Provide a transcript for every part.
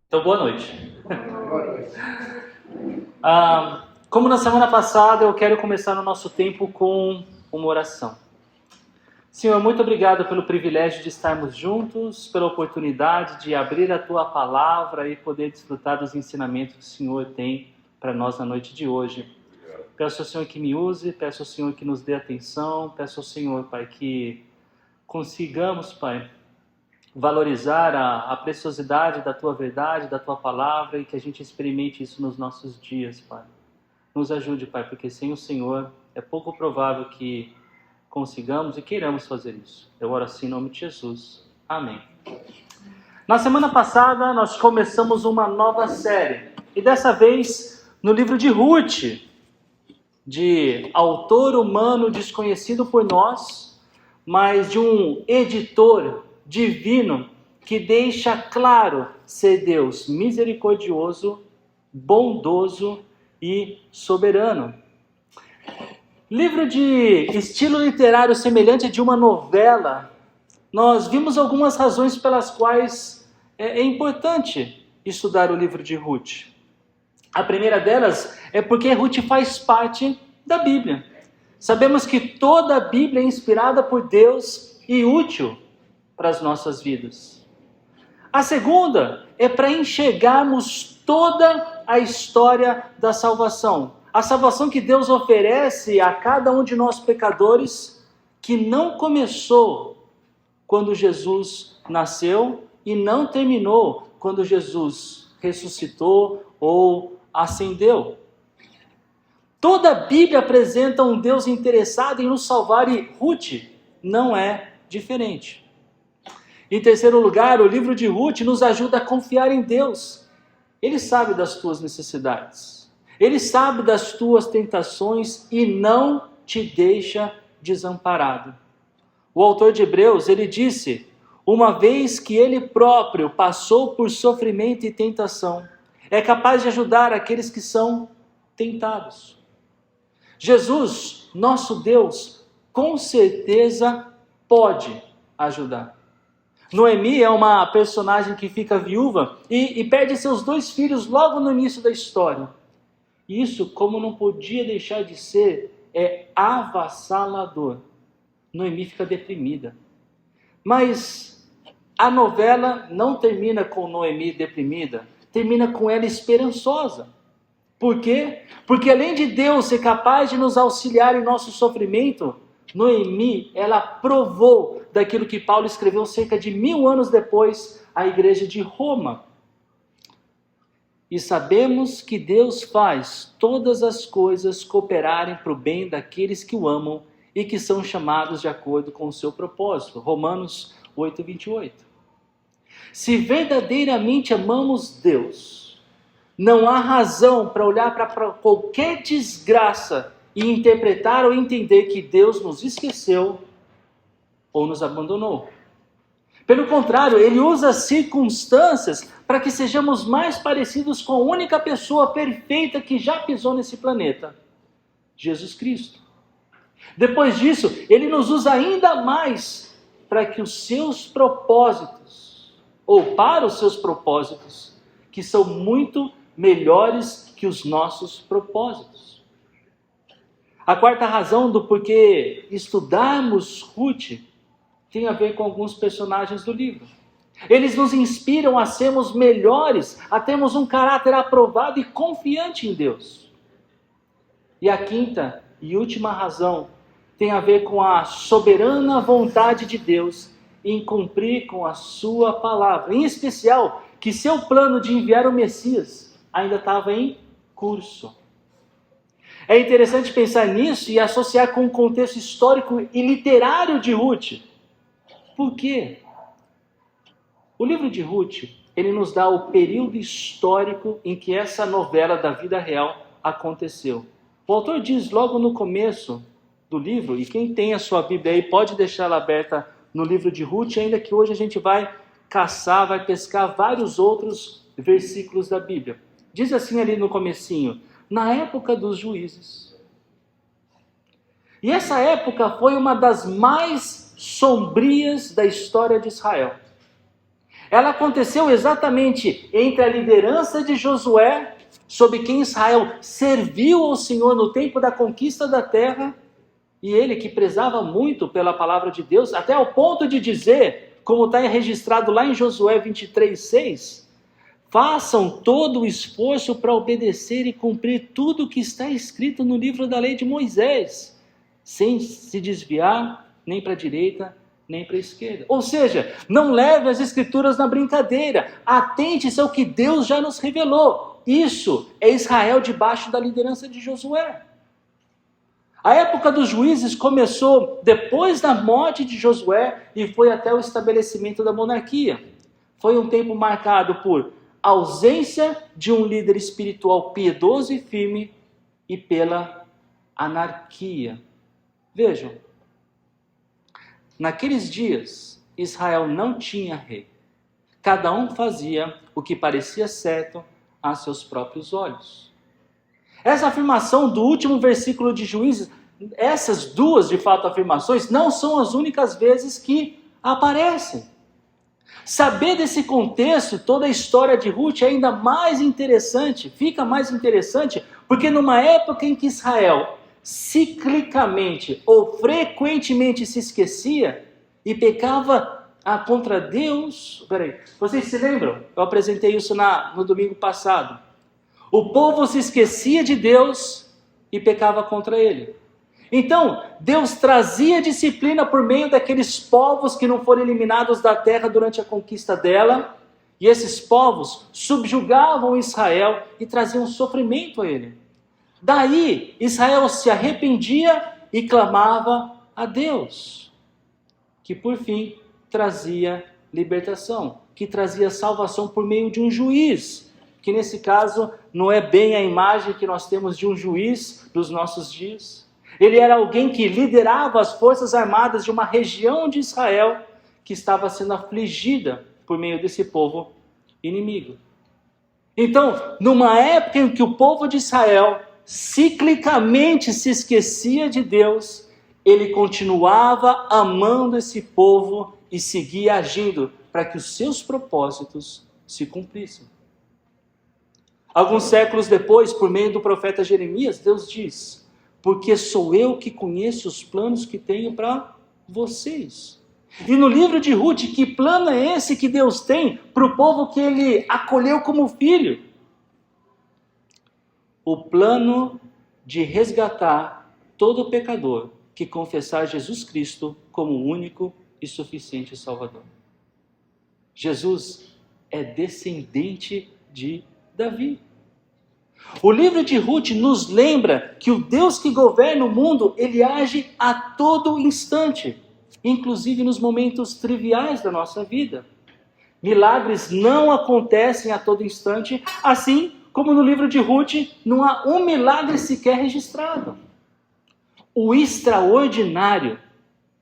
Então, boa noite. Como na semana passada, eu quero começar o nosso tempo com uma oração. Senhor, muito obrigado pelo privilégio de estarmos juntos, pela oportunidade de abrir a Tua Palavra e poder desfrutar dos ensinamentos que o Senhor tem para nós na noite de hoje. Peço ao Senhor que me use, peço ao Senhor que nos dê atenção, peço ao Senhor, Pai, que consigamos, Pai, valorizar a preciosidade da Tua verdade, da Tua Palavra, e que a gente experimente isso nos nossos dias, Pai. Nos ajude, Pai, porque sem o Senhor é pouco provável que consigamos e queiramos fazer isso. Eu oro assim em nome de Jesus. Amém. Na semana passada nós começamos uma nova série, e dessa vez no livro de Ruth, de autor humano desconhecido por nós, mas de um editor divino que deixa claro ser Deus misericordioso, bondoso e soberano. Livro de estilo literário semelhante a de uma novela, nós vimos algumas razões pelas quais é importante estudar o livro de Ruth. A primeira delas é porque Ruth faz parte da Bíblia. Sabemos que toda a Bíblia é inspirada por Deus e útil para as nossas vidas. A segunda é para enxergarmos toda a história da salvação. A salvação que Deus oferece a cada um de nós pecadores, que não começou quando Jesus nasceu e não terminou quando Jesus ressuscitou ou ascendeu. Toda a Bíblia apresenta um Deus interessado em nos salvar, e Ruth não é diferente. Em terceiro lugar, o livro de Ruth nos ajuda a confiar em Deus. Ele sabe das tuas necessidades. Ele sabe das tuas tentações e não te deixa desamparado. O autor de Hebreus, ele disse: uma vez que ele próprio passou por sofrimento e tentação, é capaz de ajudar aqueles que são tentados. Jesus, nosso Deus, com certeza pode ajudar. Noemi é uma personagem que fica viúva e perde seus 2 filhos logo no início da história. Isso, como não podia deixar de ser, é avassalador. Noemi fica deprimida. Mas a novela não termina com Noemi deprimida, termina com ela esperançosa. Por quê? Porque além de Deus ser capaz de nos auxiliar em nosso sofrimento, Noemi, ela provou daquilo que Paulo escreveu cerca de 1000 anos depois à igreja de Roma. E sabemos que Deus faz todas as coisas cooperarem para o bem daqueles que o amam e que são chamados de acordo com o seu propósito. Romanos 8:28. Se verdadeiramente amamos Deus, não há razão para olhar para qualquer desgraça e interpretar ou entender que Deus nos esqueceu ou nos abandonou. Pelo contrário, Ele usa as circunstâncias para que sejamos mais parecidos com a única pessoa perfeita que já pisou nesse planeta, Jesus Cristo. Depois disso, Ele nos usa ainda mais para que os seus propósitos, ou para os seus propósitos, que são muito melhores que os nossos propósitos. A quarta razão do porquê estudarmos Ruth tem a ver com alguns personagens do livro. Eles nos inspiram a sermos melhores, a termos um caráter aprovado e confiante em Deus. E a quinta e última razão tem a ver com a soberana vontade de Deus em cumprir com a sua palavra. Em especial, que seu plano de enviar o Messias ainda estava em curso. É interessante pensar nisso e associar com o contexto histórico e literário de Ruth. Por quê? O livro de Ruth, ele nos dá o período histórico em que essa novela da vida real aconteceu. O autor diz logo no começo do livro, e quem tem a sua Bíblia aí pode deixá-la aberta no livro de Ruth, ainda que hoje a gente vai caçar, vai pescar vários outros versículos da Bíblia. Diz assim ali no comecinho: na época dos juízes. E essa época foi uma das mais sombrias da história de Israel. Ela aconteceu exatamente entre a liderança de Josué, sob quem Israel serviu ao Senhor no tempo da conquista da terra, e ele que prezava muito pela palavra de Deus, até ao ponto de dizer, como está registrado lá em Josué 23:6, façam todo o esforço para obedecer e cumprir tudo o que está escrito no livro da lei de Moisés, sem se desviar nem para a direita, nem para a esquerda. Ou seja, não leve as escrituras na brincadeira, atente-se ao que Deus já nos revelou. Isso é Israel debaixo da liderança de Josué. A época dos juízes começou depois da morte de Josué e foi até o estabelecimento da monarquia. Foi um tempo marcado por ausência de um líder espiritual piedoso e firme e pela anarquia. Vejam, naqueles dias, Israel não tinha rei. Cada um fazia o que parecia certo a seus próprios olhos. Essa afirmação do último versículo de Juízes, essas duas, de fato, afirmações, não são as únicas vezes que aparecem. Saber desse contexto, toda a história de Ruth é ainda mais interessante, fica mais interessante, porque numa época em que Israel ciclicamente ou frequentemente se esquecia e pecava contra Deus. Vocês se lembram? Eu apresentei isso no domingo passado. O povo se esquecia de Deus e pecava contra ele. Então, Deus trazia disciplina por meio daqueles povos que não foram eliminados da terra durante a conquista dela, e esses povos subjugavam Israel e traziam sofrimento a ele. Daí, Israel se arrependia e clamava a Deus, que por fim trazia libertação, que trazia salvação por meio de um juiz, que nesse caso não é bem a imagem que nós temos de um juiz dos nossos dias. Ele era alguém que liderava as forças armadas de uma região de Israel que estava sendo afligida por meio desse povo inimigo. Então, numa época em que o povo de Israel ciclicamente se esquecia de Deus, ele continuava amando esse povo e seguia agindo para que os seus propósitos se cumprissem. Alguns séculos depois, por meio do profeta Jeremias, Deus diz: porque sou eu que conheço os planos que tenho para vocês. E no livro de Ruth, que plano é esse que Deus tem para o povo que ele acolheu como filho? O plano de resgatar todo pecador que confessar Jesus Cristo como o único e suficiente Salvador. Jesus é descendente de Davi. O livro de Ruth nos lembra que o Deus que governa o mundo, ele age a todo instante, inclusive nos momentos triviais da nossa vida. Milagres não acontecem a todo instante, assim como no livro de Ruth não há um milagre sequer registrado. O extraordinário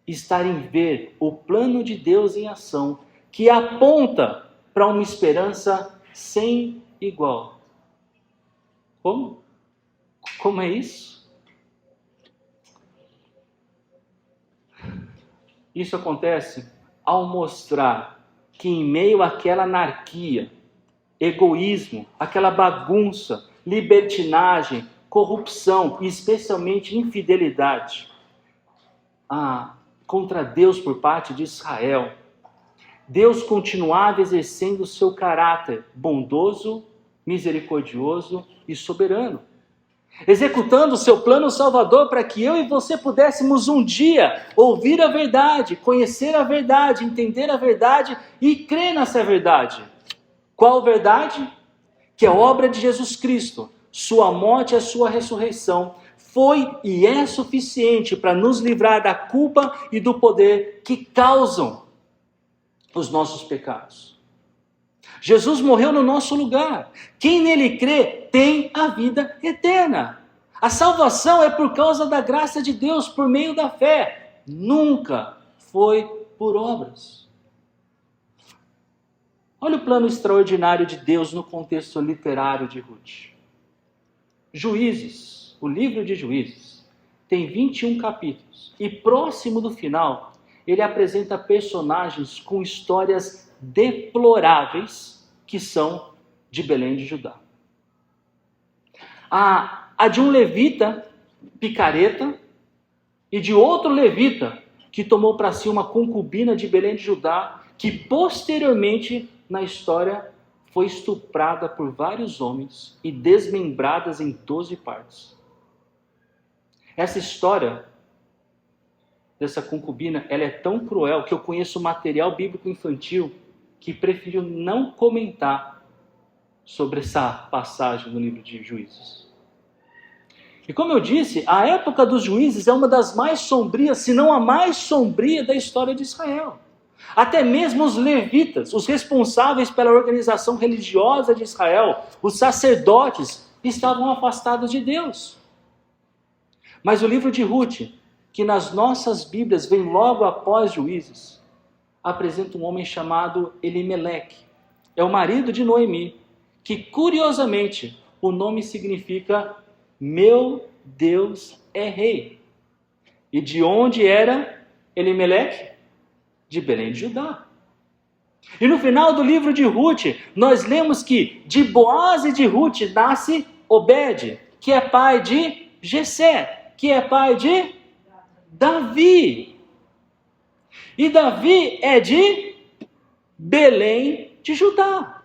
está em ver o plano de Deus em ação, que aponta para uma esperança sem igual. Como? Como é isso? Isso acontece ao mostrar que em meio àquela anarquia, egoísmo, aquela bagunça, libertinagem, corrupção e especialmente infidelidade contra Deus por parte de Israel, Deus continuava exercendo o seu caráter bondoso, misericordioso e soberano, executando o seu plano salvador para que eu e você pudéssemos um dia ouvir a verdade, conhecer a verdade, entender a verdade e crer nessa verdade. Qual verdade? Que a obra de Jesus Cristo, sua morte e a sua ressurreição, foi e é suficiente para nos livrar da culpa e do poder que causam os nossos pecados. Jesus morreu no nosso lugar. Quem nele crê tem a vida eterna. A salvação é por causa da graça de Deus, por meio da fé. Nunca foi por obras. Olha o plano extraordinário de Deus no contexto literário de Ruth. Juízes, o livro de Juízes, tem 21 capítulos. E próximo do final, ele apresenta personagens com histórias deploráveis que são de Belém de Judá. A de um levita picareta e de outro levita que tomou para si uma concubina de Belém de Judá, que posteriormente na história foi estuprada por vários homens e desmembradas em 12 partes. Essa história dessa concubina, ela é tão cruel que eu conheço material bíblico infantil que preferiu não comentar sobre essa passagem no livro de Juízes. E como eu disse, a época dos juízes é uma das mais sombrias, se não a mais sombria da história de Israel. Até mesmo os levitas, os responsáveis pela organização religiosa de Israel, os sacerdotes, estavam afastados de Deus. Mas o livro de Ruth, que nas nossas Bíblias vem logo após Juízes, apresenta um homem chamado Elimeleque. É o marido de Noemi, que curiosamente o nome significa meu Deus é rei. E de onde era Elimeleque? De Belém de Judá. E no final do livro de Ruth, nós lemos que de Boaz e de Ruth nasce Obed, que é pai de Jessé, que é pai de Davi. E Davi é de Belém de Judá,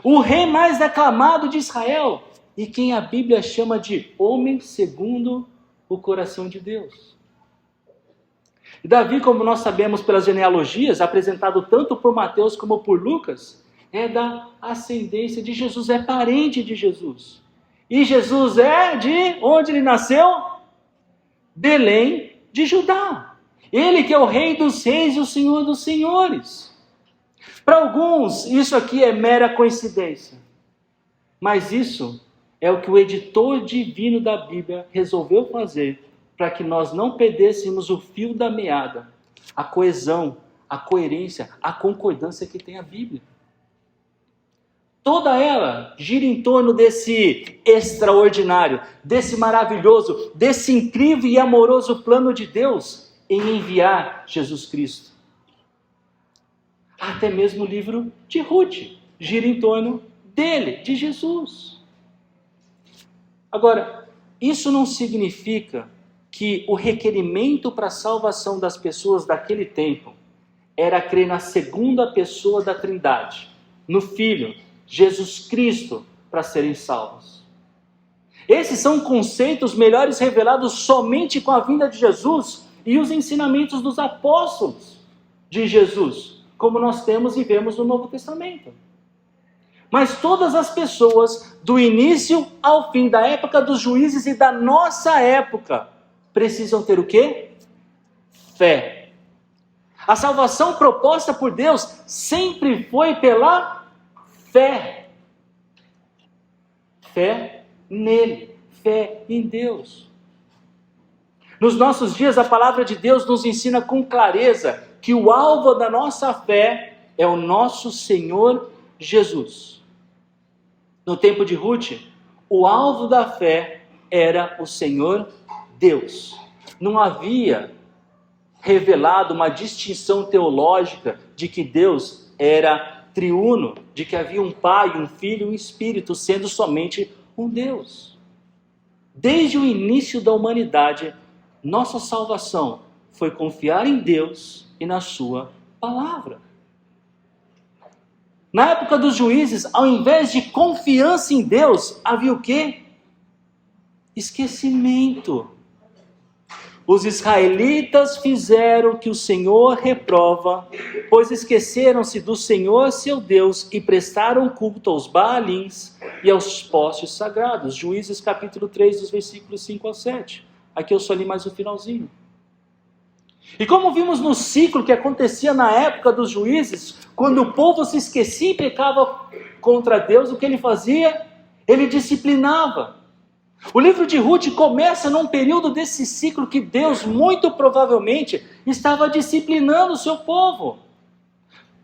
o rei mais aclamado de Israel, e quem a Bíblia chama de homem segundo o coração de Deus. E Davi, como nós sabemos pelas genealogias, apresentado tanto por Mateus como por Lucas, é da ascendência de Jesus, é parente de Jesus. E Jesus é de onde ele nasceu? Belém de Judá. Ele que é o rei dos reis e o senhor dos senhores. Para alguns, isso aqui é mera coincidência. Mas isso é o que o editor divino da Bíblia resolveu fazer para que nós não perdêssemos o fio da meada, a coesão, a coerência, a concordância que tem a Bíblia. Toda ela gira em torno desse extraordinário, desse maravilhoso, desse incrível e amoroso plano de Deus em enviar Jesus Cristo. Até mesmo o livro de Ruth gira em torno dele, de Jesus. Agora, isso não significa que o requerimento para a salvação das pessoas daquele tempo era crer na segunda pessoa da Trindade, no Filho, Jesus Cristo, para serem salvos. Esses são conceitos melhores revelados somente com a vinda de Jesus e os ensinamentos dos apóstolos de Jesus, como nós temos e vemos no Novo Testamento. Mas todas as pessoas, do início ao fim, da época dos juízes e da nossa época, precisam ter o quê? Fé. A salvação proposta por Deus sempre foi pela fé. Fé nele, fé em Deus. Nos nossos dias, a palavra de Deus nos ensina com clareza que o alvo da nossa fé é o nosso Senhor Jesus. No tempo de Ruth, o alvo da fé era o Senhor Deus. Não havia revelado uma distinção teológica de que Deus era triuno, de que havia um Pai, um Filho e um Espírito, sendo somente um Deus. Desde o início da humanidade, nossa salvação foi confiar em Deus e na sua palavra. Na época dos juízes, ao invés de confiança em Deus, havia o quê? Esquecimento. Os israelitas fizeram o que o Senhor reprova, pois esqueceram-se do Senhor seu Deus e prestaram culto aos Baalins e aos postes sagrados. Juízes capítulo 3, dos versículos 5 ao 7. Aqui eu só li mais o finalzinho. E como vimos no ciclo que acontecia na época dos juízes, quando o povo se esquecia e pecava contra Deus, o que ele fazia? Ele disciplinava. O livro de Ruth começa num período desse ciclo que Deus muito provavelmente estava disciplinando o seu povo.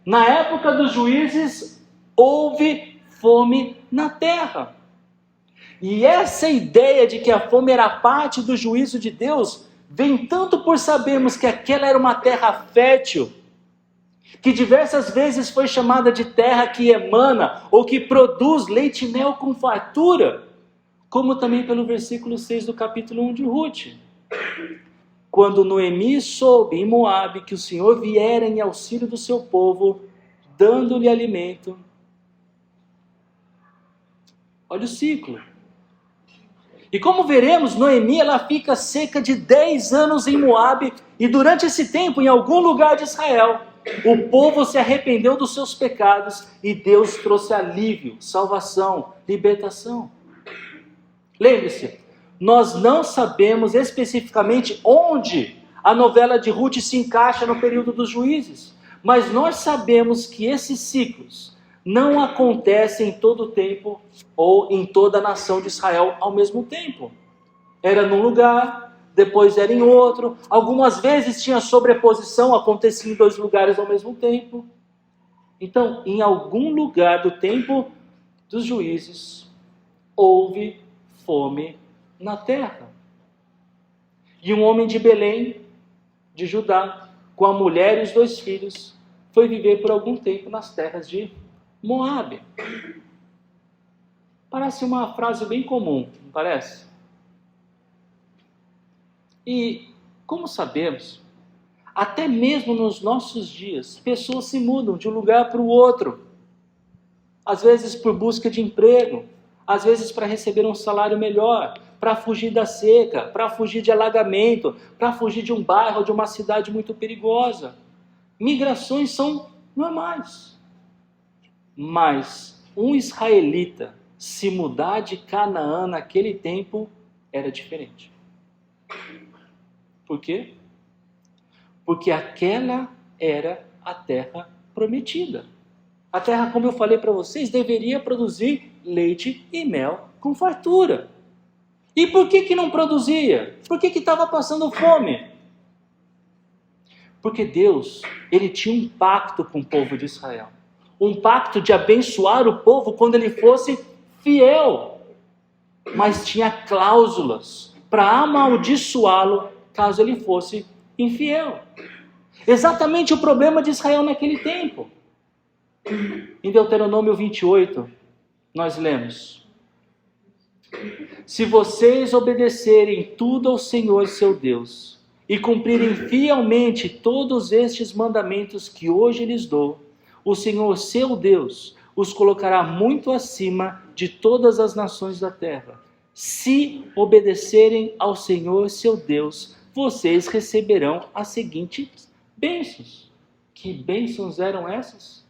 Na época dos juízes, houve fome na terra. E essa ideia de que a fome era parte do juízo de Deus vem tanto por sabermos que aquela era uma terra fértil que diversas vezes foi chamada de terra que emana ou que produz leite e mel com fartura, como também pelo versículo 6 do capítulo 1 de Ruth. Quando Noemi soube em Moabe que o Senhor viera em auxílio do seu povo, dando-lhe alimento. Olha o ciclo. E como veremos, Noemi ela fica cerca de 10 anos em Moabe, e durante esse tempo, em algum lugar de Israel, o povo se arrependeu dos seus pecados e Deus trouxe alívio, salvação, libertação. Lembre-se, nós não sabemos especificamente onde a novela de Ruth se encaixa no período dos juízes, mas nós sabemos que esses ciclos não acontecem em todo o tempo ou em toda a nação de Israel ao mesmo tempo. Era num lugar, depois era em outro, algumas vezes tinha sobreposição, acontecia em 2 lugares ao mesmo tempo. Então, em algum lugar do tempo dos juízes, houve fome na terra. E um homem de Belém, de Judá, com a mulher e os 2 filhos, foi viver por algum tempo nas terras de Moabe. Parece uma frase bem comum, não parece? E, como sabemos, até mesmo nos nossos dias, pessoas se mudam de um lugar para o outro. Às vezes por busca de emprego, às vezes para receber um salário melhor, para fugir da seca, para fugir de alagamento, para fugir de um bairro ou de uma cidade muito perigosa. Migrações são normais. Mas um israelita se mudar de Canaã naquele tempo era diferente. Por quê? Porque aquela era a terra prometida. A terra, como eu falei para vocês, deveria produzir leite e mel com fartura. E por que não produzia? Por que estava passando fome? Porque Deus, ele tinha um pacto com o povo de Israel. Um pacto de abençoar o povo quando ele fosse fiel. Mas tinha cláusulas para amaldiçoá-lo caso ele fosse infiel. Exatamente o problema de Israel naquele tempo. Em Deuteronômio 28, nós lemos: se vocês obedecerem tudo ao Senhor seu Deus e cumprirem fielmente todos estes mandamentos que hoje lhes dou, o Senhor seu Deus os colocará muito acima de todas as nações da terra. Se obedecerem ao Senhor seu Deus, vocês receberão as seguintes bênçãos. Que bênçãos eram essas?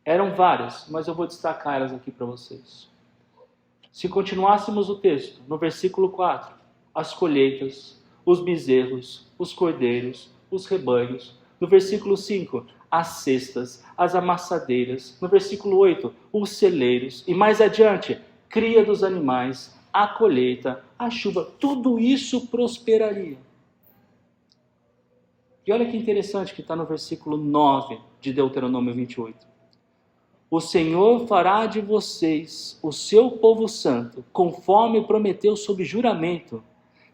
Eram várias, mas eu vou destacar elas aqui para vocês. Se continuássemos o texto, no versículo 4, as colheitas, os bezerros, os cordeiros, os rebanhos. No versículo 5, as cestas, as amassadeiras. No versículo 8, os celeiros. E mais adiante, cria dos animais, a colheita, a chuva. Tudo isso prosperaria. E olha que interessante que está no versículo 9 de Deuteronômio 28. O Senhor fará de vocês o seu povo santo, conforme prometeu sob juramento,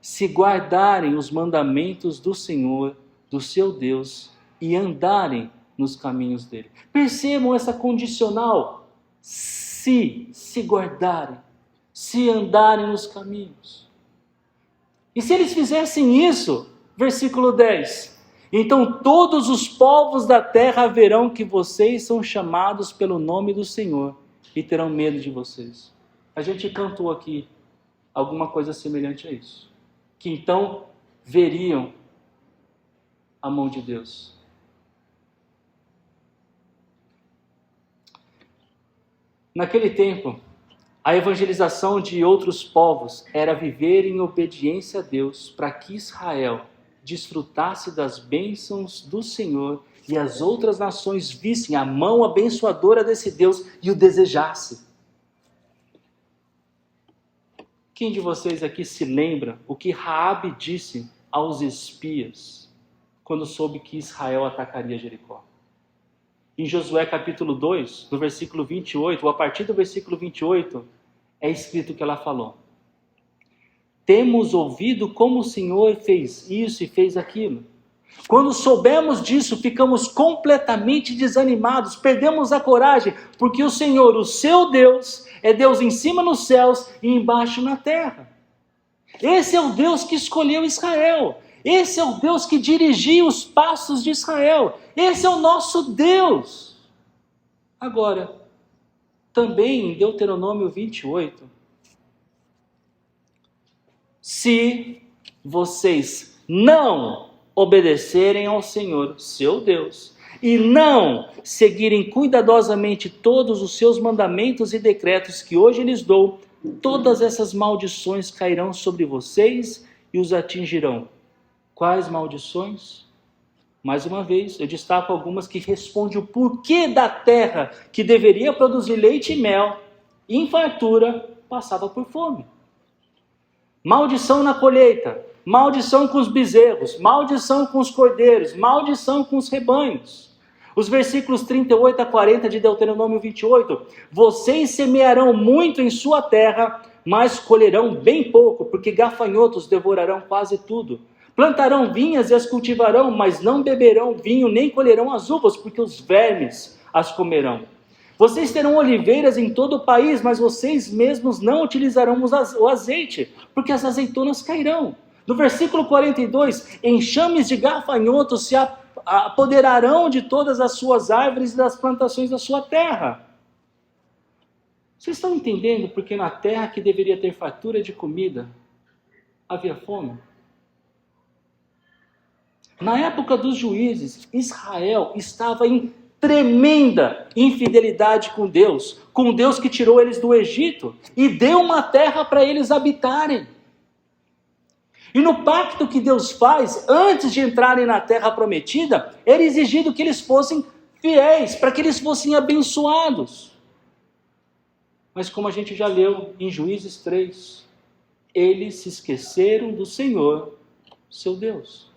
se guardarem os mandamentos do Senhor, do seu Deus, e andarem nos caminhos dele. Percebam essa condicional: se guardarem, se andarem nos caminhos. E se eles fizessem isso, versículo 10, então todos os povos da terra verão que vocês são chamados pelo nome do Senhor e terão medo de vocês. A gente cantou aqui alguma coisa semelhante a isso. Que então veriam a mão de Deus. Naquele tempo, a evangelização de outros povos era viver em obediência a Deus para que Israel desfrutasse das bênçãos do Senhor e as outras nações vissem a mão abençoadora desse Deus e o desejasse. Quem de vocês aqui se lembra o que Raabe disse aos espias quando soube que Israel atacaria Jericó? Em Josué capítulo 2, no versículo 28, ou a partir do versículo 28, é escrito que ela falou: temos ouvido como o Senhor fez isso e fez aquilo. Quando soubemos disso, ficamos completamente desanimados, perdemos a coragem, porque o Senhor, o seu Deus, é Deus em cima nos céus e embaixo na terra. Esse é o Deus que escolheu Israel. Esse é o Deus que dirigia os passos de Israel. Esse é o nosso Deus. Agora, também em Deuteronômio 28, se vocês não obedecerem ao Senhor, seu Deus, e não seguirem cuidadosamente todos os seus mandamentos e decretos que hoje lhes dou, todas essas maldições cairão sobre vocês e os atingirão. Quais maldições? Mais uma vez, eu destaco algumas que respondem o porquê da terra que deveria produzir leite e mel, em fartura, passava por fome. Maldição na colheita, maldição com os bezerros, maldição com os cordeiros, maldição com os rebanhos. Os versículos 38 a 40 de Deuteronômio 28. Vocês semearão muito em sua terra, mas colherão bem pouco, porque gafanhotos devorarão quase tudo. Plantarão vinhas e as cultivarão, mas não beberão vinho, nem colherão as uvas, porque os vermes as comerão. Vocês terão oliveiras em todo o país, mas vocês mesmos não utilizarão o azeite, porque as azeitonas cairão. No versículo 42, enxames de gafanhotos se apoderarão de todas as suas árvores e das plantações da sua terra. Vocês estão entendendo porque na terra que deveria ter fartura de comida, havia fome? Na época dos juízes, Israel estava em tremenda infidelidade com Deus que tirou eles do Egito e deu uma terra para eles habitarem. E no pacto que Deus faz, antes de entrarem na terra prometida, era exigido que eles fossem fiéis, para que eles fossem abençoados. Mas como a gente já leu em Juízes 3, eles se esqueceram do Senhor, seu Deus.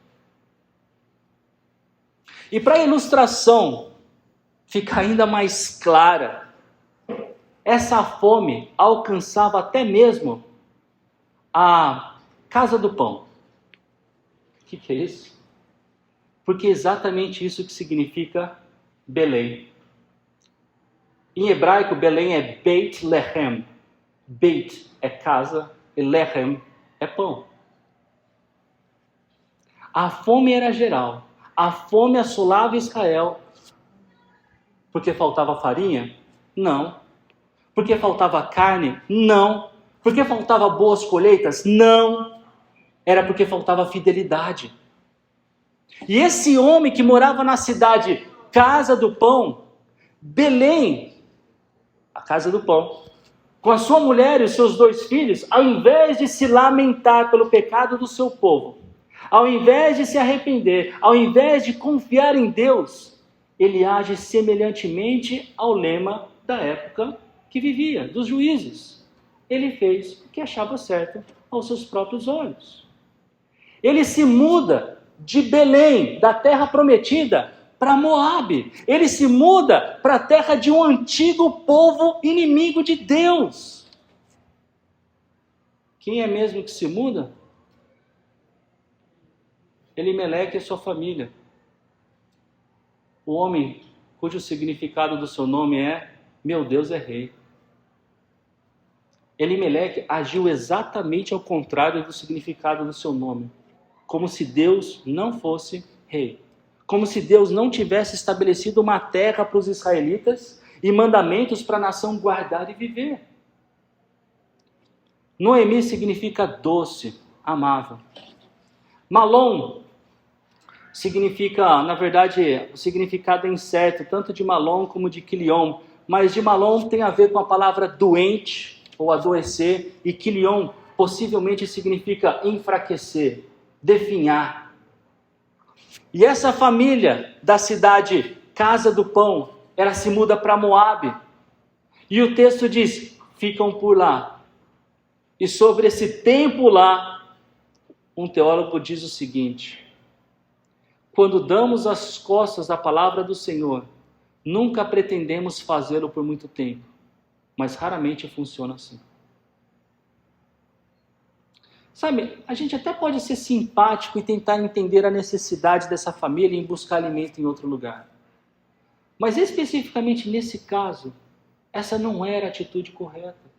E para a ilustração ficar ainda mais clara, essa fome alcançava até mesmo a casa do pão. O que é isso? Porque é exatamente isso que significa Belém. Em hebraico, Belém é Beit Lehem. Beit é casa e Lehem é pão. A fome era geral. A fome assolava Israel. Porque faltava farinha? Não. Porque faltava carne? Não. Porque faltava boas colheitas? Não. Era porque faltava fidelidade. E esse homem que morava na cidade Casa do Pão, Belém, a Casa do Pão, com a sua mulher e os seus 2 filhos, ao invés de se lamentar pelo pecado do seu povo, ao invés de se arrepender, ao invés de confiar em Deus, ele age semelhantemente ao lema da época que vivia, dos juízes. Ele fez o que achava certo aos seus próprios olhos. Ele se muda de Belém, da terra prometida, para Moabe. Ele se muda para a terra de um antigo povo inimigo de Deus. Quem é mesmo que se muda? Elimeleque e sua família. O homem cujo significado do seu nome é meu Deus é rei. Elimeleque agiu exatamente ao contrário do significado do seu nome. Como se Deus não fosse rei. Como se Deus não tivesse estabelecido uma terra para os israelitas e mandamentos para a nação guardar e viver. Noemi significa doce, amável. Malom significa, na verdade, o significado é incerto, tanto de Malom como de Quilion, mas de Malom tem a ver com a palavra doente ou adoecer, e Quilion possivelmente significa enfraquecer, definhar. E essa família da cidade Casa do Pão, ela se muda para Moabe. E o texto diz, ficam por lá. E sobre esse tempo lá, um teólogo diz o seguinte: quando damos as costas à palavra do Senhor, nunca pretendemos fazê-lo por muito tempo, mas raramente funciona assim. Sabe, a gente até pode ser simpático e tentar entender a necessidade dessa família em buscar alimento em outro lugar. Mas especificamente nesse caso, essa não era a atitude correta.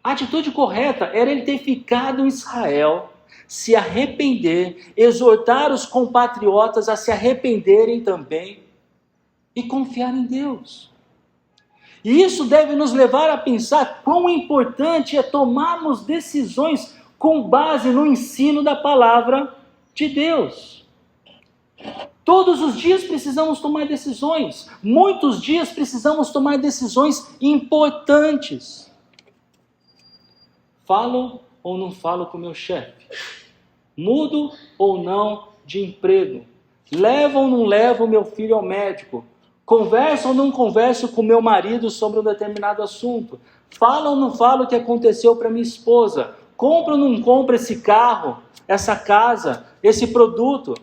A atitude correta era ele ter ficado em Israel, se arrepender, exortar os compatriotas a se arrependerem também e confiar em Deus. E isso deve nos levar a pensar quão importante é tomarmos decisões com base no ensino da palavra de Deus. Todos os dias precisamos tomar decisões. Muitos dias precisamos tomar decisões importantes. Falo ou não falo com o meu chefe? Mudo ou não de emprego? Levo ou não levo o meu filho ao médico? Converso ou não converso com meu marido sobre um determinado assunto? Falo ou não falo o que aconteceu para minha esposa? Compro ou não compro esse carro, essa casa, esse produto?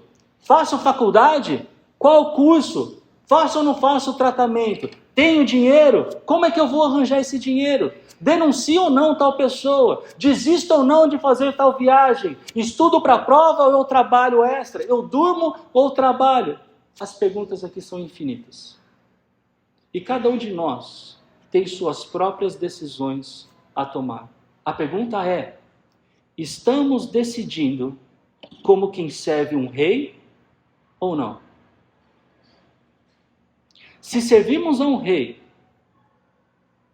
Faço faculdade? Qual curso? Faço ou não faço tratamento? Tenho dinheiro? Como é que eu vou arranjar esse dinheiro? Denuncio ou não tal pessoa? Desisto ou não de fazer tal viagem? Estudo para a prova ou eu trabalho extra? Eu durmo ou trabalho? As perguntas aqui são infinitas. E cada um de nós tem suas próprias decisões a tomar. A pergunta é: estamos decidindo como quem serve um rei ou não? Se servimos a um rei,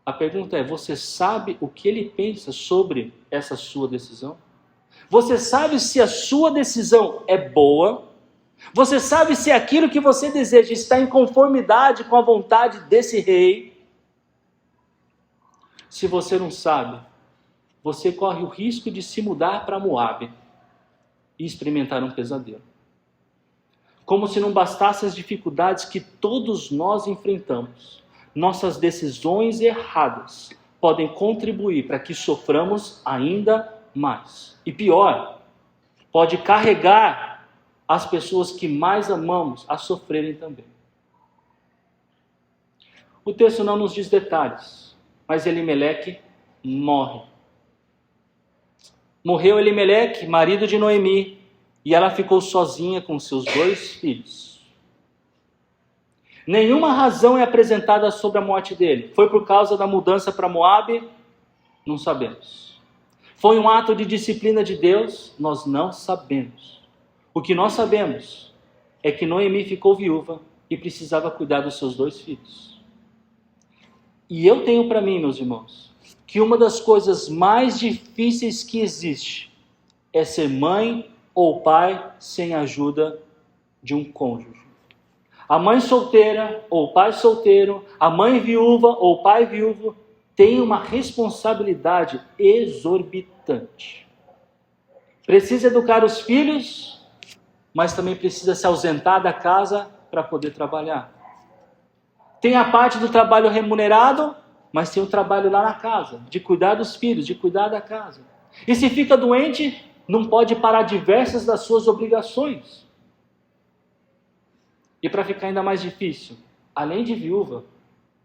a pergunta é: você sabe o que ele pensa sobre essa sua decisão? Você sabe se a sua decisão é boa? Você sabe se aquilo que você deseja está em conformidade com a vontade desse rei? Se você não sabe, você corre o risco de se mudar para Moabe e experimentar um pesadelo. Como se não bastassem as dificuldades que todos nós enfrentamos, nossas decisões erradas podem contribuir para que soframos ainda mais. E pior, pode carregar as pessoas que mais amamos a sofrerem também. O texto não nos diz detalhes, mas Elimeleque morre. Morreu Elimeleque, marido de Noemi, e ela ficou sozinha com seus 2 filhos. Nenhuma razão é apresentada sobre a morte dele. Foi por causa da mudança para Moabe? Não sabemos. Foi um ato de disciplina de Deus? Nós não sabemos. O que nós sabemos é que Noemi ficou viúva e precisava cuidar dos seus 2 filhos. E eu tenho para mim, meus irmãos, que uma das coisas mais difíceis que existe é ser mãe ou pai sem a ajuda de um cônjuge. A mãe solteira ou o pai solteiro, a mãe viúva ou o pai viúvo, tem uma responsabilidade exorbitante. Precisa educar os filhos, mas também precisa se ausentar da casa para poder trabalhar. Tem a parte do trabalho remunerado, mas tem o trabalho lá na casa, de cuidar dos filhos, de cuidar da casa. E se fica doente, não pode parar diversas das suas obrigações. E para ficar ainda mais difícil, além de viúva,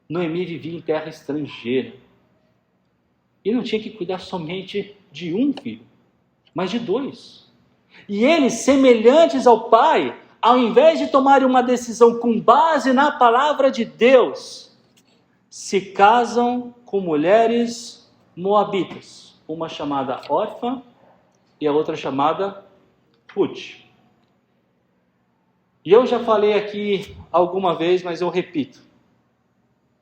Noemi vivia em terra estrangeira. E não tinha que cuidar somente de um filho, mas de 2. E eles, semelhantes ao pai, ao invés de tomarem uma decisão com base na palavra de Deus, se casam com mulheres moabitas, uma chamada Orfa e a outra chamada Ruth. E eu já falei aqui alguma vez, mas eu repito.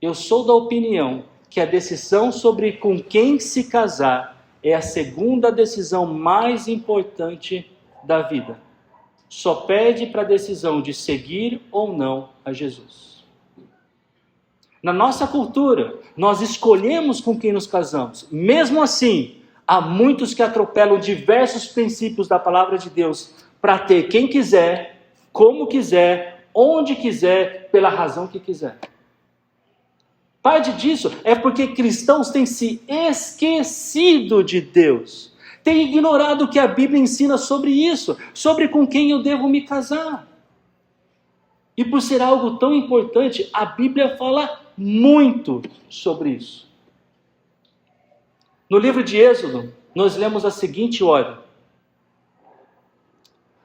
Eu sou da opinião que a decisão sobre com quem se casar é a segunda decisão mais importante da vida. Só perde para a decisão de seguir ou não a Jesus. Na nossa cultura, nós escolhemos com quem nos casamos. Mesmo assim, há muitos que atropelam diversos princípios da palavra de Deus para ter quem quiser, como quiser, onde quiser, pela razão que quiser. Parte disso é porque cristãos têm se esquecido de Deus. Têm ignorado o que a Bíblia ensina sobre isso, sobre com quem eu devo me casar. E por ser algo tão importante, a Bíblia fala muito sobre isso. No livro de Êxodo, nós lemos a seguinte ordem: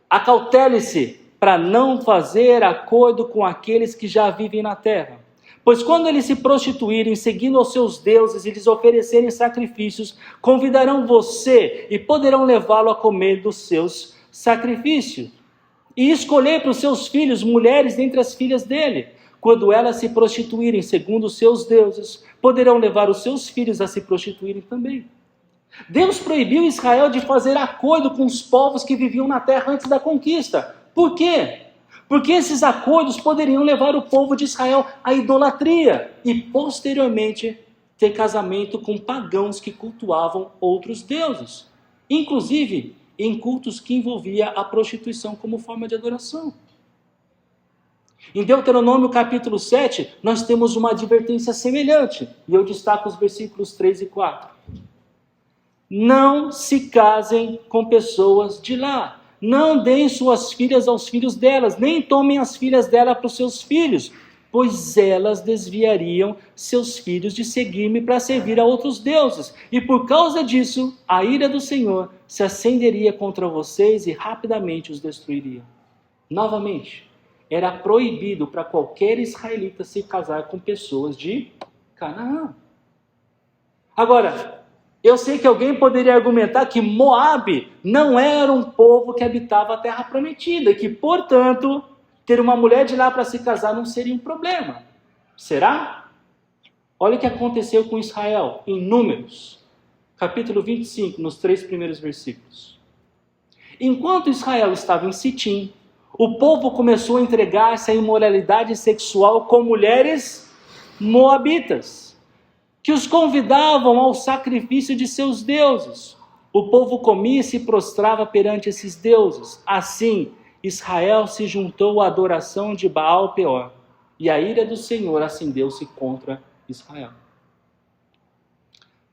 acautele-se para não fazer acordo com aqueles que já vivem na terra. Pois quando eles se prostituírem, seguindo aos seus deuses e lhes oferecerem sacrifícios, convidarão você e poderão levá-lo a comer dos seus sacrifícios. E escolher para os seus filhos mulheres dentre as filhas dele. Quando elas se prostituírem segundo os seus deuses, poderão levar os seus filhos a se prostituírem também. Deus proibiu Israel de fazer acordo com os povos que viviam na terra antes da conquista. Por quê? Porque esses acordos poderiam levar o povo de Israel à idolatria e, posteriormente, ter casamento com pagãos que cultuavam outros deuses, inclusive em cultos que envolvia a prostituição como forma de adoração. Em Deuteronômio capítulo 7, nós temos uma advertência semelhante, e eu destaco os versículos 3 e 4. Não se casem com pessoas de lá. Não deem suas filhas aos filhos delas, nem tomem as filhas dela para os seus filhos, pois elas desviariam seus filhos de seguir-me para servir a outros deuses. E por causa disso, a ira do Senhor se acenderia contra vocês e rapidamente os destruiria. Novamente, era proibido para qualquer israelita se casar com pessoas de Canaã. Agora, eu sei que alguém poderia argumentar que Moabe não era um povo que habitava a terra prometida, e que, portanto, ter uma mulher de lá para se casar não seria um problema. Será? Olha o que aconteceu com Israel em Números, capítulo 25, nos 3 primeiros versículos. Enquanto Israel estava em Sitim, o povo começou a entregar-se à imoralidade sexual com mulheres moabitas, que os convidavam ao sacrifício de seus deuses. O povo comia e se prostrava perante esses deuses. Assim, Israel se juntou à adoração de Baal-Peor, e a ira do Senhor acendeu-se contra Israel.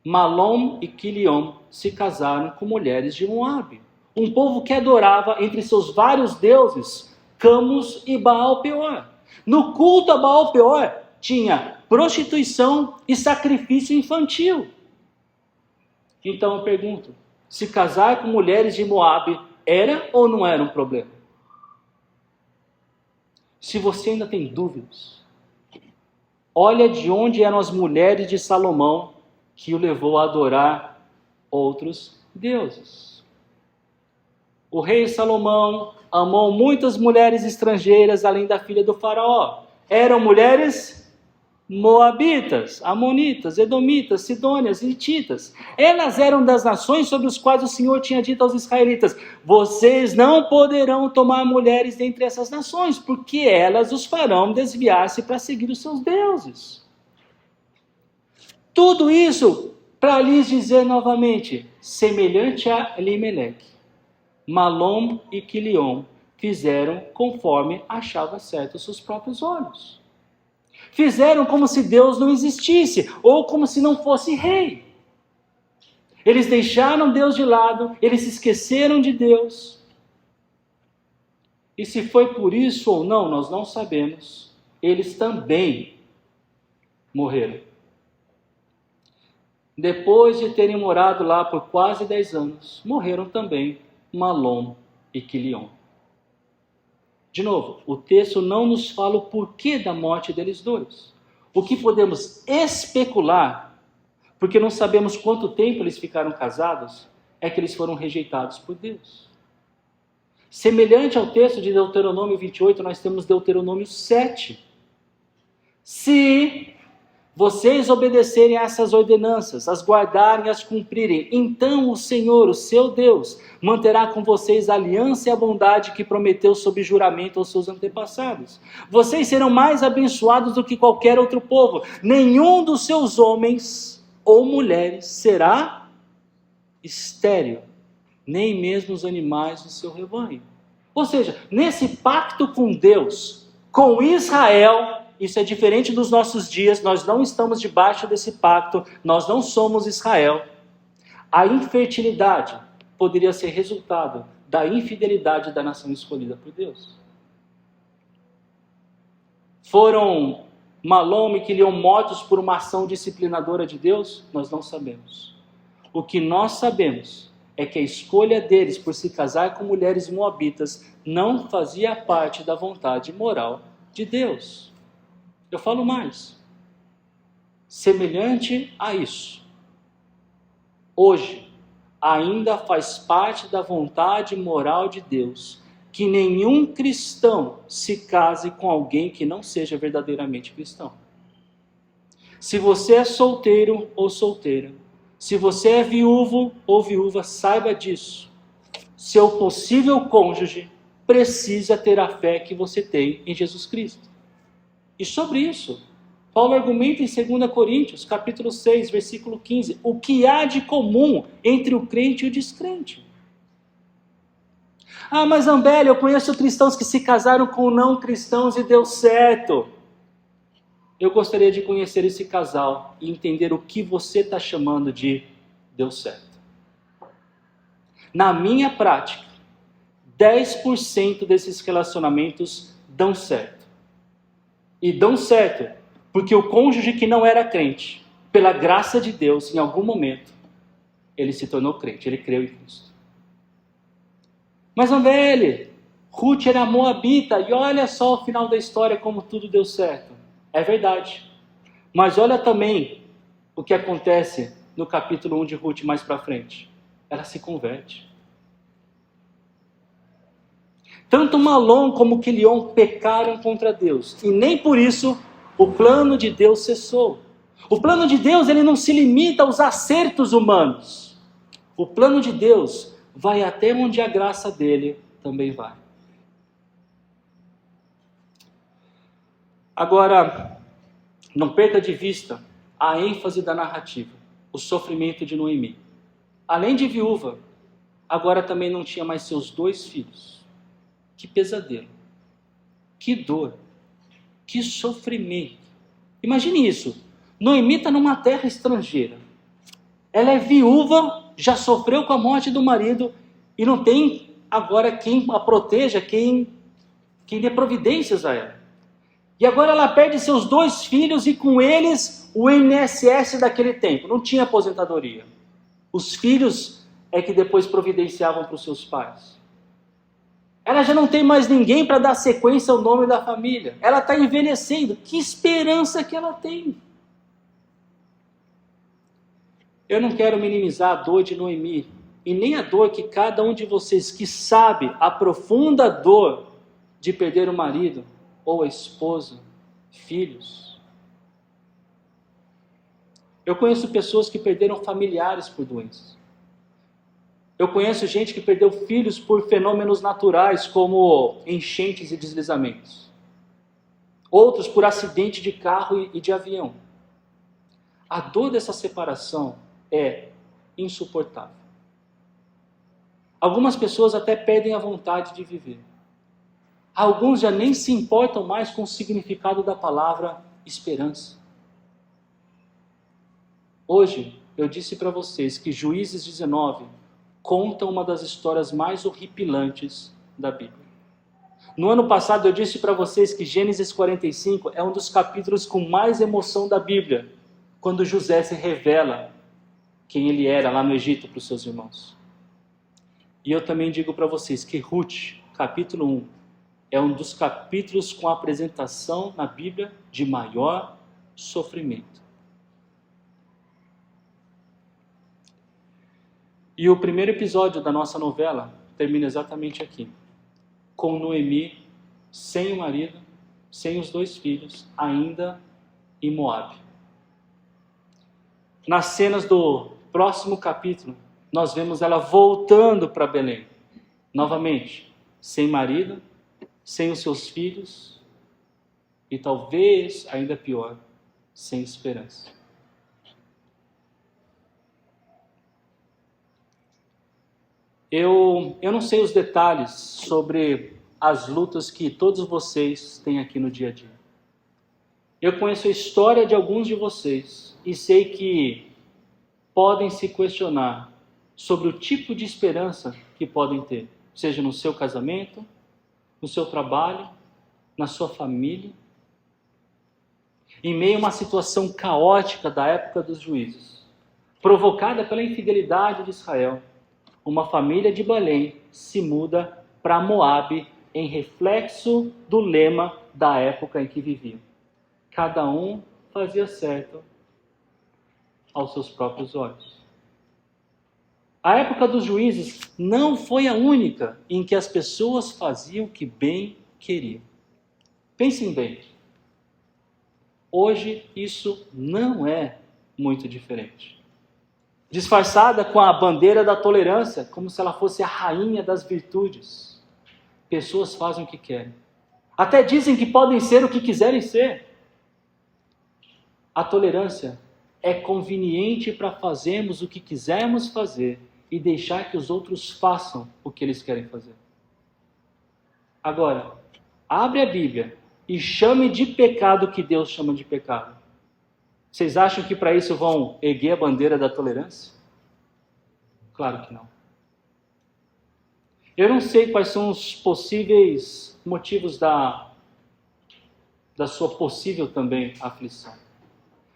Malom e Quiliom se casaram com mulheres de Moabe, um povo que adorava entre seus vários deuses, Camus e Baal-Peor. No culto a Baal-Peor tinha prostituição e sacrifício infantil. Então eu pergunto, se casar com mulheres de Moabe era ou não era um problema? Se você ainda tem dúvidas, olha de onde eram as mulheres de Salomão que o levou a adorar outros deuses. O rei Salomão amou muitas mulheres estrangeiras além da filha do faraó. Eram mulheres moabitas, amonitas, edomitas, sidônias e hititas. Elas eram das nações sobre as quais o Senhor tinha dito aos israelitas: vocês não poderão tomar mulheres dentre essas nações, porque elas os farão desviar-se para seguir os seus deuses. Tudo isso para lhes dizer novamente, semelhante a Elimeleque, Malom e Quiliom fizeram conforme achava certo aos seus próprios olhos. Fizeram como se Deus não existisse, ou como se não fosse rei. Eles deixaram Deus de lado, eles se esqueceram de Deus. E se foi por isso ou não, nós não sabemos. Eles também morreram. Depois de terem morado lá por quase 10 anos, morreram também Malom e Quiliom. De novo, o texto não nos fala o porquê da morte deles dois. O que podemos especular, porque não sabemos quanto tempo eles ficaram casados, é que eles foram rejeitados por Deus. Semelhante ao texto de Deuteronômio 28, nós temos Deuteronômio 7. Se vocês obedecerem a essas ordenanças, as guardarem e as cumprirem, então o Senhor, o seu Deus, manterá com vocês a aliança e a bondade que prometeu sob juramento aos seus antepassados. Vocês serão mais abençoados do que qualquer outro povo. Nenhum dos seus homens ou mulheres será estéril, nem mesmo os animais do seu rebanho. Ou seja, nesse pacto com Deus, com Israel, isso é diferente dos nossos dias, nós não estamos debaixo desse pacto, nós não somos Israel. A infertilidade poderia ser resultado da infidelidade da nação escolhida por Deus. Foram Malom e Quiliom mortos por uma ação disciplinadora de Deus? Nós não sabemos. O que nós sabemos é que a escolha deles por se casar com mulheres moabitas não fazia parte da vontade moral de Deus. Eu falo mais. Semelhante a isso, hoje ainda faz parte da vontade moral de Deus que nenhum cristão se case com alguém que não seja verdadeiramente cristão. Se você é solteiro ou solteira, se você é viúvo ou viúva, saiba disso. Seu possível cônjuge precisa ter a fé que você tem em Jesus Cristo. E sobre isso, Paulo argumenta em 2 Coríntios, capítulo 6, versículo 15, o que há de comum entre o crente e o descrente. Ah, mas Zambelli, eu conheço cristãos que se casaram com não cristãos e deu certo. Eu gostaria de conhecer esse casal e entender o que você está chamando de deu certo. Na minha prática, 10% desses relacionamentos dão certo. E dão certo porque o cônjuge que não era crente, pela graça de Deus, em algum momento, ele se tornou crente, ele creu em Cristo. Mas Zambelli, Ruth era moabita, e olha só o final da história como tudo deu certo. É verdade. Mas olha também o que acontece no capítulo 1 de Ruth mais para frente. Ela se converte. Tanto Malom como Quilion pecaram contra Deus. E nem por isso o plano de Deus cessou. O plano de Deus ele não se limita aos acertos humanos. O plano de Deus vai até onde a graça dele também vai. Agora, não perca de vista a ênfase da narrativa, o sofrimento de Noemi. Além de viúva, agora também não tinha mais seus 2 filhos. Que pesadelo, que dor, que sofrimento. Imagine isso, Noemi está numa terra estrangeira. Ela é viúva, já sofreu com a morte do marido e não tem agora quem a proteja, quem dê providências a ela. E agora ela perde seus 2 filhos e com eles o INSS daquele tempo. Não tinha aposentadoria. Os filhos é que depois providenciavam para os seus pais. Ela já não tem mais ninguém para dar sequência ao nome da família. Ela está envelhecendo. Que esperança que ela tem. Eu não quero minimizar a dor de Noemi. E nem a dor que cada um de vocês que sabe a profunda dor de perder o marido, ou a esposa, filhos. Eu conheço pessoas que perderam familiares por doenças. Eu conheço gente que perdeu filhos por fenômenos naturais, como enchentes e deslizamentos. Outros por acidente de carro e de avião. A dor dessa separação é insuportável. Algumas pessoas até perdem a vontade de viver. Alguns já nem se importam mais com o significado da palavra esperança. Hoje, eu disse para vocês que Juízes 19 conta uma das histórias mais horripilantes da Bíblia. No ano passado, eu disse para vocês que Gênesis 45 é um dos capítulos com mais emoção da Bíblia, quando José se revela quem ele era lá no Egito para os seus irmãos. E eu também digo para vocês que Ruth, capítulo 1, é um dos capítulos com a apresentação na Bíblia de maior sofrimento. E o primeiro episódio da nossa novela termina exatamente aqui. Com Noemi, sem o marido, sem os 2 filhos, ainda em Moabe. Nas cenas do próximo capítulo, nós vemos ela voltando para Belém. Novamente, sem marido, sem os seus filhos e talvez, ainda pior, sem esperança. Eu não sei os detalhes sobre as lutas que todos vocês têm aqui no dia a dia. Eu conheço a história de alguns de vocês e sei que podem se questionar sobre o tipo de esperança que podem ter, seja no seu casamento, no seu trabalho, na sua família, em meio a uma situação caótica da época dos juízes. provocada pela infidelidade de Israel, uma família de Belém se muda para Moabe em reflexo do lema da época em que viviam. Cada um fazia certo aos seus próprios olhos. A época dos juízes não foi a única em que as pessoas faziam o que bem queriam. Pensem bem. Hoje isso não é muito diferente. Disfarçada com a bandeira da tolerância, como se ela fosse a rainha das virtudes, pessoas fazem o que querem. Até dizem que podem ser o que quiserem ser. A tolerância é conveniente para fazermos o que quisermos fazer e deixar que os outros façam o que eles querem fazer. Agora, abre a Bíblia e chame de pecado o que Deus chama de pecado. Vocês acham que para isso vão erguer a bandeira da tolerância? Claro que não. Eu não sei quais são os possíveis motivos da sua possível também aflição.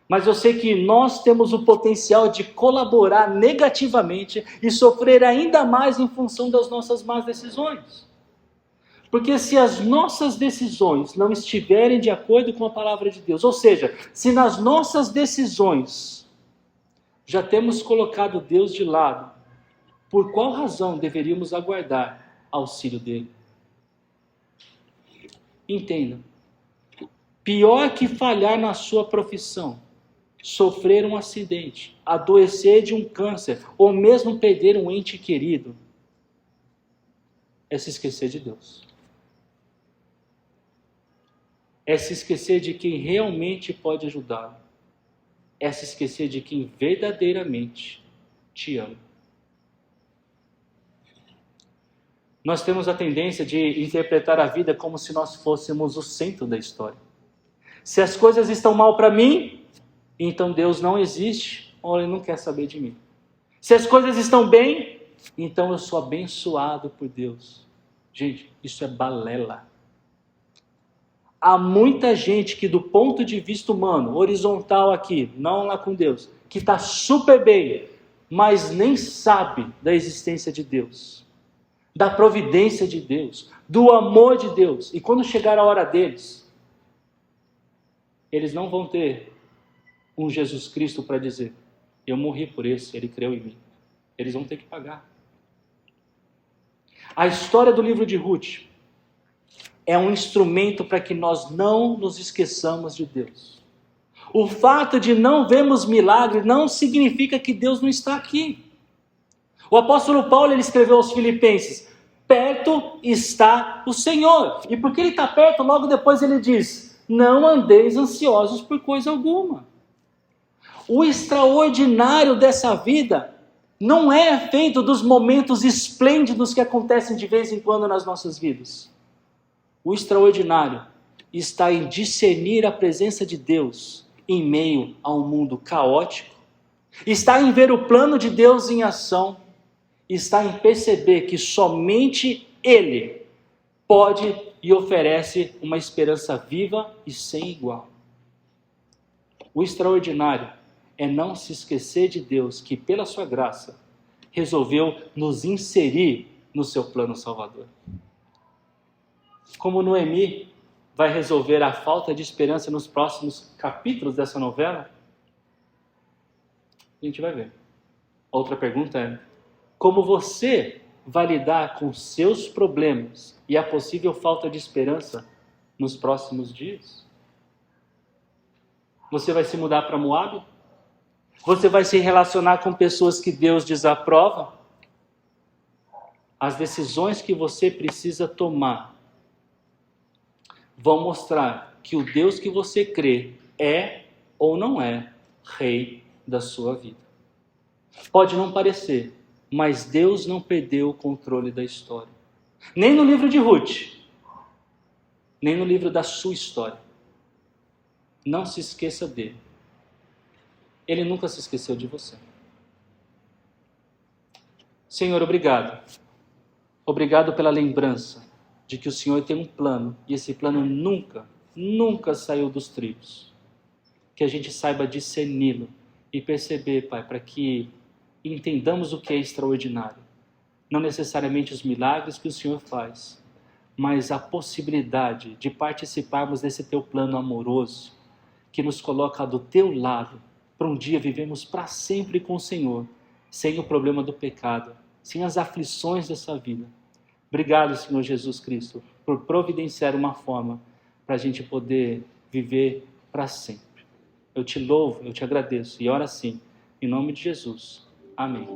Mas eu sei que nós temos o potencial de colaborar negativamente e sofrer ainda mais em função das nossas más decisões. Porque se as nossas decisões não estiverem de acordo com a palavra de Deus, ou seja, se nas nossas decisões já temos colocado Deus de lado, por qual razão deveríamos aguardar auxílio dele? Entenda, pior que falhar na sua profissão, sofrer um acidente, adoecer de um câncer, ou mesmo perder um ente querido, é se esquecer de Deus. É se esquecer de quem realmente pode ajudá-lo. É se esquecer de quem verdadeiramente te ama. Nós temos a tendência de interpretar a vida como se nós fôssemos o centro da história. Se as coisas estão mal para mim, então Deus não existe ou Ele não quer saber de mim. Se as coisas estão bem, então eu sou abençoado por Deus. Gente, isso é balela. Há muita gente que do ponto de vista humano, horizontal aqui, não lá com Deus, que está super bem, mas nem sabe da existência de Deus, da providência de Deus, do amor de Deus. E quando chegar a hora deles, eles não vão ter um Jesus Cristo para dizer, eu morri por esse, ele creu em mim. Eles vão ter que pagar. A história do livro de Ruth é um instrumento para que nós não nos esqueçamos de Deus. O fato de não vermos milagre não significa que Deus não está aqui. O apóstolo Paulo ele escreveu aos Filipenses, perto está o Senhor. E porque ele está perto, logo depois ele diz, não andeis ansiosos por coisa alguma. O extraordinário dessa vida não é feito dos momentos esplêndidos que acontecem de vez em quando nas nossas vidas. O extraordinário está em discernir a presença de Deus em meio a um mundo caótico, está em ver o plano de Deus em ação, está em perceber que somente Ele pode e oferece uma esperança viva e sem igual. O extraordinário é não se esquecer de Deus que, pela sua graça, resolveu nos inserir no seu plano salvador. Como Noemi vai resolver a falta de esperança nos próximos capítulos dessa novela? A gente vai ver. Outra pergunta é, como você vai lidar com seus problemas e a possível falta de esperança nos próximos dias? Você vai se mudar para Moabe? Você vai se relacionar com pessoas que Deus desaprova? As decisões que você precisa tomar vão mostrar que o Deus que você crê é ou não é rei da sua vida. Pode não parecer, mas Deus não perdeu o controle da história. Nem no livro de Ruth, nem no livro da sua história. Não se esqueça dele. Ele nunca se esqueceu de você. Senhor, obrigado. Obrigado pela lembrança de que o Senhor tem um plano, e esse plano nunca saiu dos trilhos. Que a gente saiba discerni-lo, e perceber, Pai, para que entendamos o que é extraordinário. Não necessariamente os milagres que o Senhor faz, mas a possibilidade de participarmos desse Teu plano amoroso, que nos coloca do Teu lado, para um dia vivemos para sempre com o Senhor, sem o problema do pecado, sem as aflições dessa vida. Obrigado, Senhor Jesus Cristo, por providenciar uma forma para a gente poder viver para sempre. Eu te louvo, eu te agradeço e oro assim, em nome de Jesus. Amém.